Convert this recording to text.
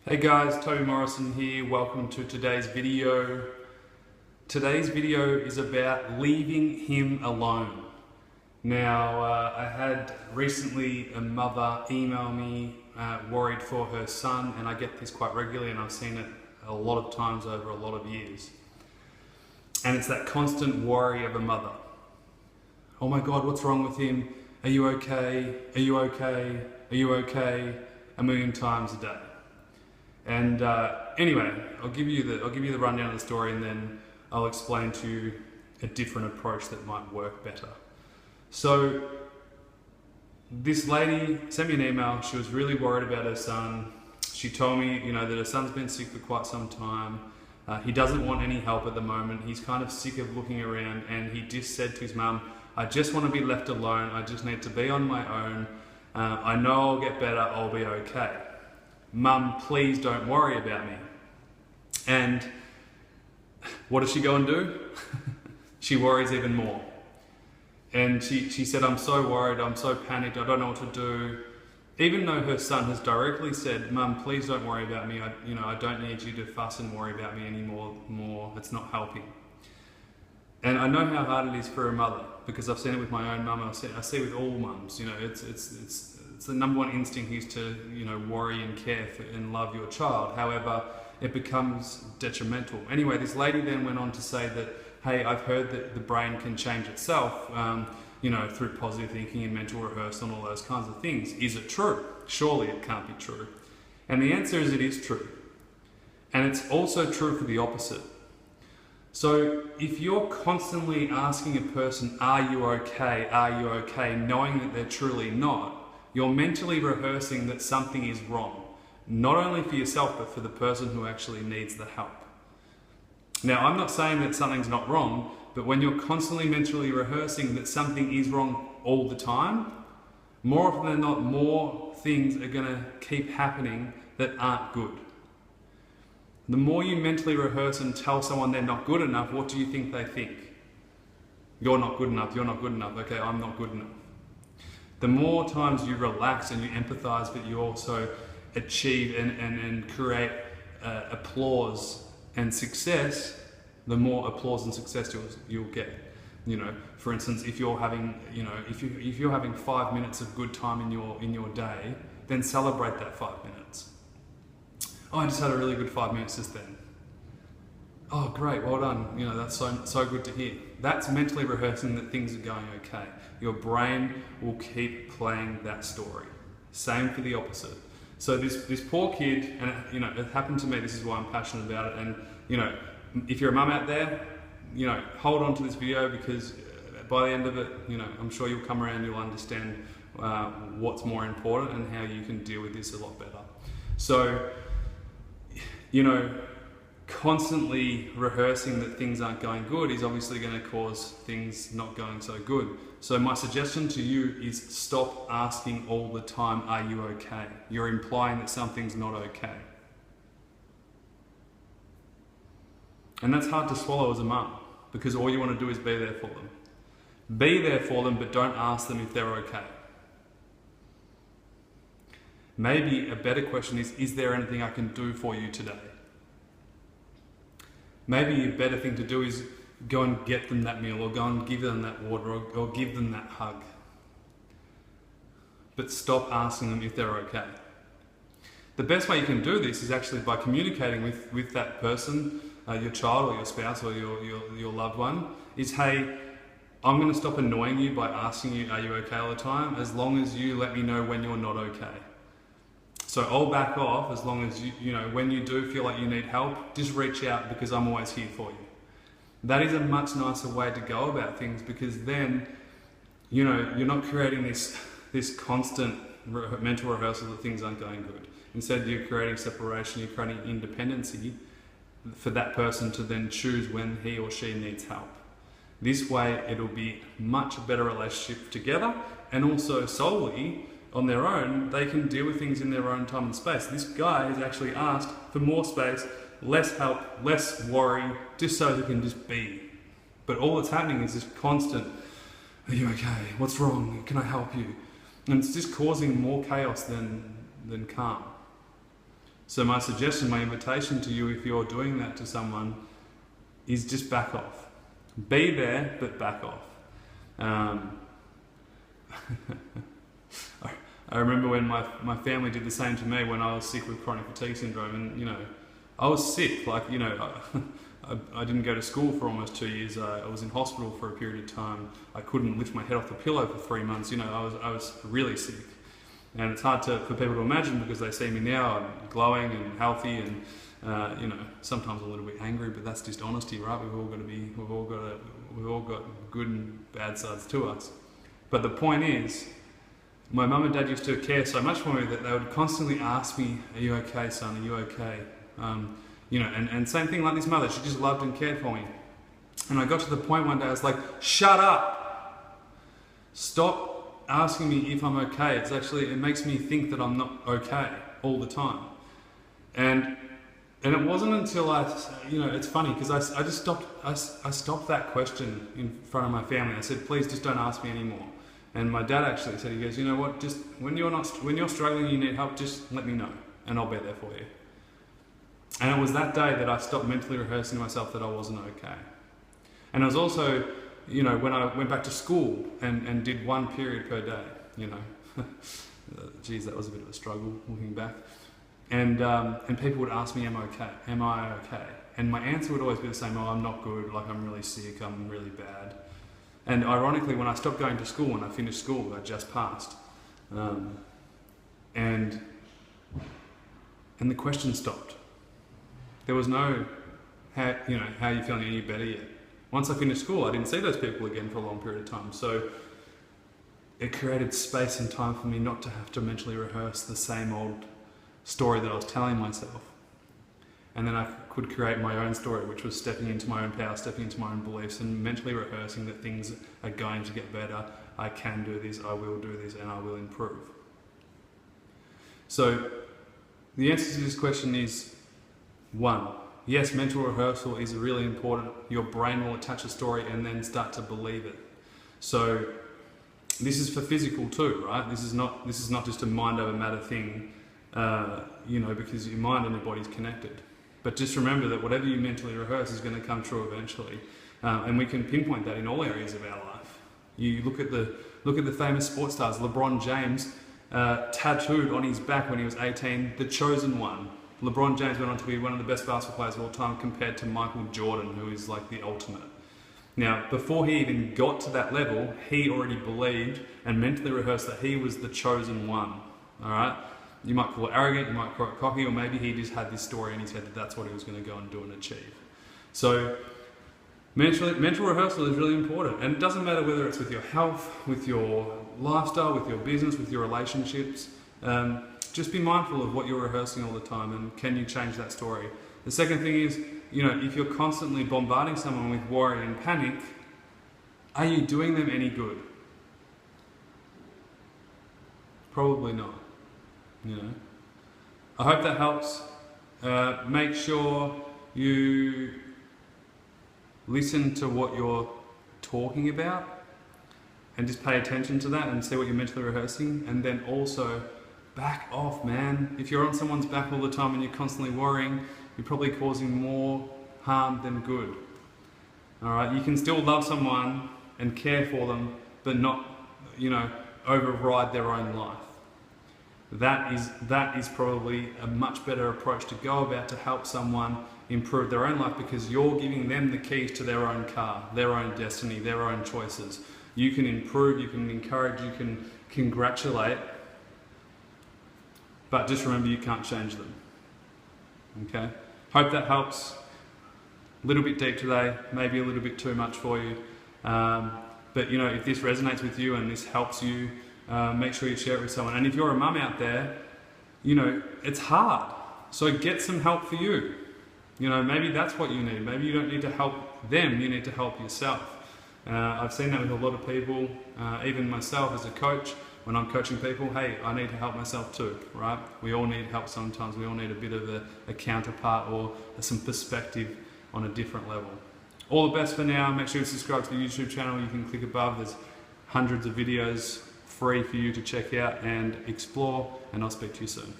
Hey guys, Toby Morrison here. Welcome to today's video. Today's video is about leaving him alone. Now, I had recently a mother email me worried for her son, and I get this quite regularly, and I've seen it a lot of times over a lot of years. And it's that constant worry of a mother. Oh my God, what's wrong with him? Are you okay? Are you okay? Are you okay? A million times a day. And anyway, I'll give you the rundown of the story, and then I'll explain to you a different approach that might work better. So this lady sent me an email. She was really worried about her son. She told me, that her son's been sick for quite some time. He doesn't want any help at the moment. He's kind of sick of looking around, and he just said to his mum, "I just want to be left alone. I just need to be on my own. I know I'll get better. I'll be okay. Mum, please don't worry about me." And what does she go and do? She worries even more. And she said, "I'm so worried, I'm so panicked, I don't know what to do." Even though her son has directly said, "Mum, please don't worry about me. I don't need you to fuss and worry about me anymore. It's not helping." And I know how hard it is for a mother, because I've seen it with my own mum. I see it with all mums. It's the number one instinct is to, worry and care for and love your child. However, it becomes detrimental. Anyway, this lady then went on to say that, hey, I've heard that the brain can change itself, through positive thinking and mental rehearsal and all those kinds of things. Is it true? Surely it can't be true. And the answer is it is true. And it's also true for the opposite. So if you're constantly asking a person, "Are you okay? Are you okay?" knowing that they're truly not, you're mentally rehearsing that something is wrong, not only for yourself, but for the person who actually needs the help. Now, I'm not saying that something's not wrong, but when you're constantly mentally rehearsing that something is wrong all the time, more often than not, more things are going to keep happening that aren't good. The more you mentally rehearse and tell someone they're not good enough, what do you think they think? You're not good enough, you're not good enough, okay, I'm not good enough. The more times you relax and you empathize, but you also achieve and create applause and success, the more applause and success you'll get. For instance, if you're having, if you're having 5 minutes of good time in your day, then celebrate that 5 minutes. "Oh, I just had a really good 5 minutes just then." "Oh, great, well done. That's so good to hear." That's mentally rehearsing that things are going okay. Your brain will keep playing that story. Same for the opposite. So this poor kid, and it happened to me. This is why I'm passionate about it. And if you're a mum out there, hold on to this video, because by the end of it, I'm sure you'll come around. You'll understand what's more important and how you can deal with this a lot better. So, constantly rehearsing that things aren't going good is obviously going to cause things not going so good. So my suggestion to you is stop asking all the time, "Are you okay?" You're implying that something's not okay. And that's hard to swallow as a mum, because all you want to do is be there for them. Be there for them, but don't ask them if they're okay. Maybe a better question is there anything I can do for you today? Maybe a better thing to do is go and get them that meal, or go and give them that water, or give them that hug. But stop asking them if they're okay. The best way you can do this is actually by communicating with that person, your child or your spouse or your loved one, is, "Hey, I'm going to stop annoying you by asking you, 'Are you okay?' all the time, as long as you let me know when you're not okay. So I'll back off as long as when you do feel like you need help, just reach out, because I'm always here for you." That is a much nicer way to go about things, because then, you're not creating this constant mental rehearsal that things aren't going good. Instead, you're creating separation, you're creating independency for that person to then choose when he or she needs help. This way, it'll be much better relationship together, and also solely on their own, they can deal with things in their own time and space. This guy has actually asked for more space, less help, less worry, just so he can just be. But all that's happening is this constant, "Are you okay? What's wrong? Can I help you?" And it's just causing more chaos than calm. So my suggestion, my invitation to you, if you're doing that to someone, is just back off. Be there, but back off. I remember when my family did the same to me when I was sick with chronic fatigue syndrome, and you know, I was sick. Like, you know, I didn't go to school for almost 2 years. I was in hospital for a period of time. I couldn't lift my head off the pillow for 3 months. You know, I was really sick, and it's hard for people to imagine because they see me now. I'm glowing and healthy, and you know, sometimes a little bit angry, but that's just honesty, right? We've all got good and bad sides to us. But the point is, my mum and dad used to care so much for me that they would constantly ask me, "Are you okay, son? Are you okay?" You know, and same thing like this mother, she just loved and cared for me. And I got to the point one day, I was like, "Shut up! Stop asking me if I'm okay. It makes me think that I'm not okay all the time." And it wasn't until you know, it's funny because I just stopped. I stopped that question in front of my family. I said, "Please, just don't ask me anymore." And my dad actually said, he goes, "You know what? Just when you're struggling, you need help. Just let me know, and I'll be there for you." And it was that day that I stopped mentally rehearsing to myself that I wasn't okay. And it was also, you know, when I went back to school and did 1 period per day. You know, geez, that was a bit of a struggle looking back. And people would ask me, "Am I okay? Am I okay?" And my answer would always be the same: "Oh, I'm not good. Like, I'm really sick. I'm really bad." And ironically, when I stopped going to school, when I finished school, I just passed, and the question stopped. There was no, how are you feeling any better yet? Once I finished school, I didn't see those people again for a long period of time. So it created space and time for me not to have to mentally rehearse the same old story that I was telling myself. And then I could create my own story, which was stepping into my own power, stepping into my own beliefs, and mentally rehearsing that things are going to get better. I can do this, I will do this, and I will improve. So the answer to this question is 1. Yes, mental rehearsal is really important. Your brain will attach a story and then start to believe it. So this is for physical too, right? This is not just a mind over matter thing, you know, because your mind and your body's connected. But just remember that whatever you mentally rehearse is going to come true eventually, and we can pinpoint that in all areas of our life. You look at the famous sports stars. LeBron James tattooed on his back when he was 18, "The Chosen One." LeBron James went on to be one of the best basketball players of all time, compared to Michael Jordan, who is like the ultimate. Now, before he even got to that level, he already believed and mentally rehearsed that he was the chosen one. All right. You might call it arrogant, you might call it cocky, or maybe he just had this story and he said that that's what he was going to go and do and achieve. So mental rehearsal is really important, and it doesn't matter whether it's with your health, with your lifestyle, with your business, with your relationships. Just be mindful of what you're rehearsing all the time, and can you change that story? The second thing is, you know, if you're constantly bombarding someone with worry and panic, are you doing them any good? Probably not. You know, I hope that helps. Make sure you listen to what you're talking about and just pay attention to that and see what you're mentally rehearsing, and then also back off, man. If you're on someone's back all the time and you're constantly worrying, you're probably causing more harm than good. All right, you can still love someone and care for them, but not, you know, override their own life. That is probably a much better approach to go about to help someone improve their own life, because you're giving them the keys to their own car, their own destiny, their own choices. You can improve, you can encourage, you can congratulate, but just remember, you can't change them. Okay? Hope that helps. A little bit deep today, maybe a little bit too much for you. But you know, if this resonates with you and this helps you, make sure you share it with someone. And if you're a mum out there, you know, it's hard. So get some help for you. You know, maybe that's what you need. Maybe you don't need to help them, you need to help yourself. I've seen that with a lot of people, even myself as a coach. When I'm coaching people, hey, I need to help myself too, right? We all need help sometimes. We all need a bit of a counterpart or some perspective on a different level. All the best for now. Make sure you subscribe to the YouTube channel. You can click above. There's hundreds of videos free for you to check out and explore, and I'll speak to you soon.